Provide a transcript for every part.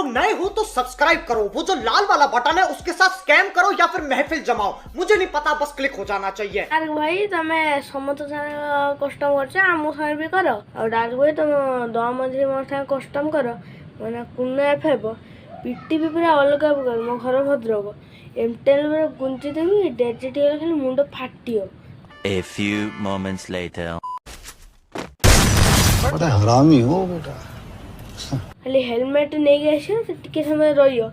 लोग नए हो तो सब्सक्राइब करो, वो जो लाल वाला बटन है उसके साथ स्कैम करो या फिर महफिल जमाओ, मुझे नहीं पता, बस क्लिक हो जाना चाहिए। डार्क भाई तमे समस्त सारे कस्टम करछ आम सारे भी कर और डार्क भाई तुम द मझे मो साथे कस्टम कर माने कुन्ना एफ पीटी भी पूरा अलग प्रकार मो घर भद्रक M10 पूरा गुंजी देबी डेजिट हे खाली मुंड फाटियो। A few moments later. बड़ा हरामी हो बेटा। खाली हेलमेट नहीं गए टिके समय रहियो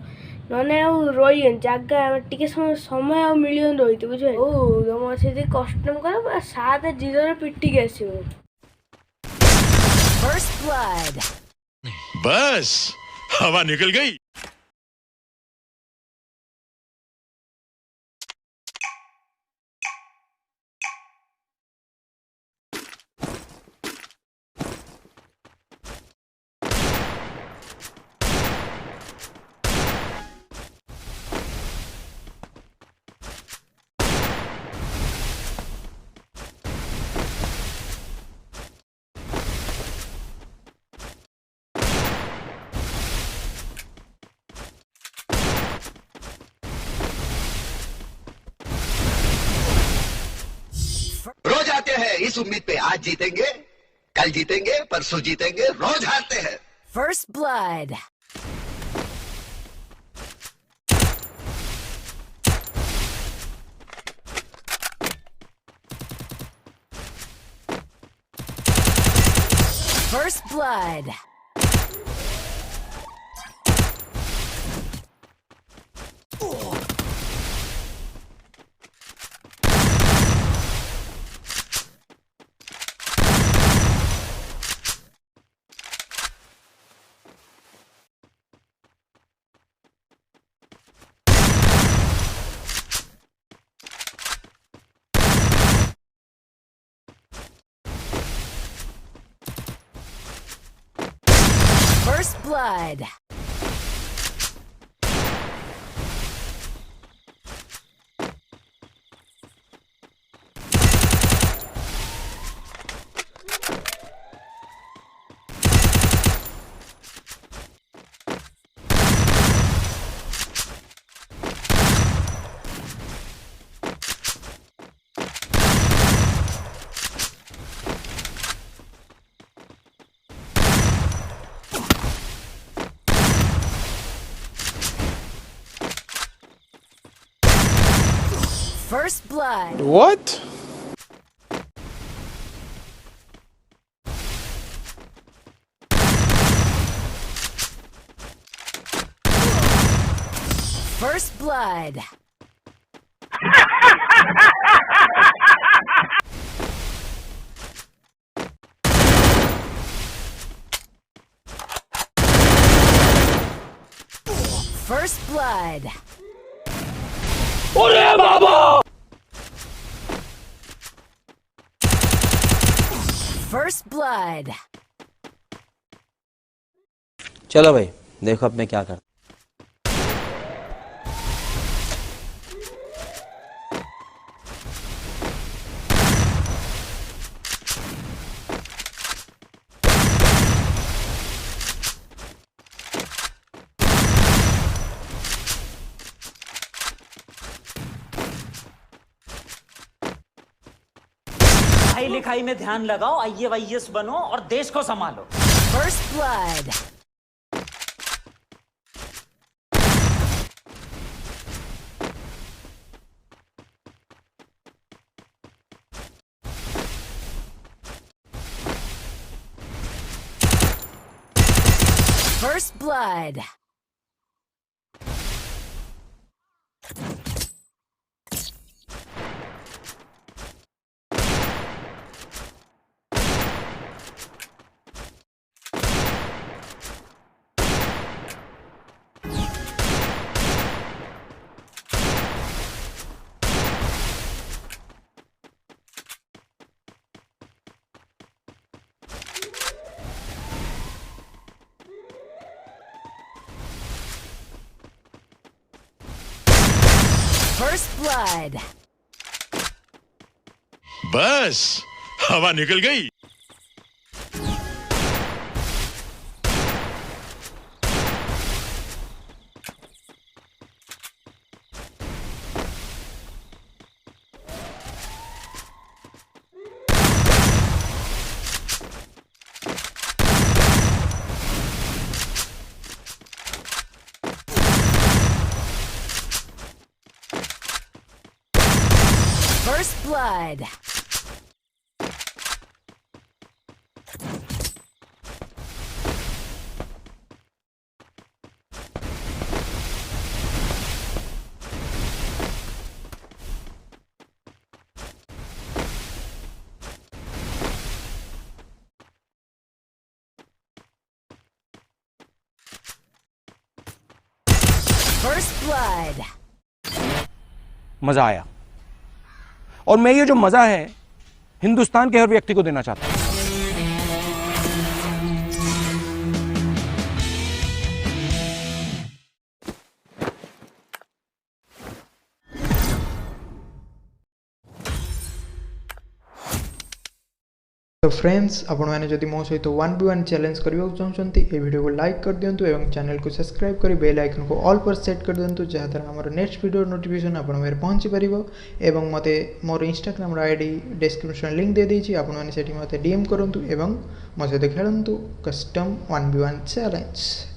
नने आ रहियो जगह टिके समय आ मिलियन रहितो बुझे ओ तुम से कस्टम कर पूरा 7-0 रे पिटी के आसीबो। First blood. बस हवा निकल गई। रोज आते हैं इस उम्मीद पे आज जीतेंगे, कल जीतेंगे, परसों जीतेंगे, रोज हारते हैं। First blood. First blood. First blood. First blood. What? First blood. First blood. First blood. चलो भाई देखो अब मैं क्या करता। पढ़ाई लिखाई में ध्यान लगाओ, IAS बनो और देश को संभालो। First blood. First blood. First blood. बस हवा निकल गई। blood. First blood. मजा आया और मैं ये जो मजा है हिंदुस्तान के हर व्यक्ति को देना चाहता हूं। तो फ्रेंड्स आपण मैंने जदि मो सहित 1v1 चैलेंज करने चाहते ये वीडियो को लाइक कर दिंतु एवं चैनल को सब्सक्राइब कर बेल आइकन को ऑल पर सेट कर दिंतु जहाँद्वारा आमर नेक्स्ट वीडियो नोटिफिकेशन आप पहुँची पार एवं मते मोर इंस्टाग्राम आईडी डिस्क्रिप्शन लिंक दे देछि आपण मैंने सेठी मते डीएम करंतु एवं मो सहित खेलंतु कस्टम 1v1 चैलेंज।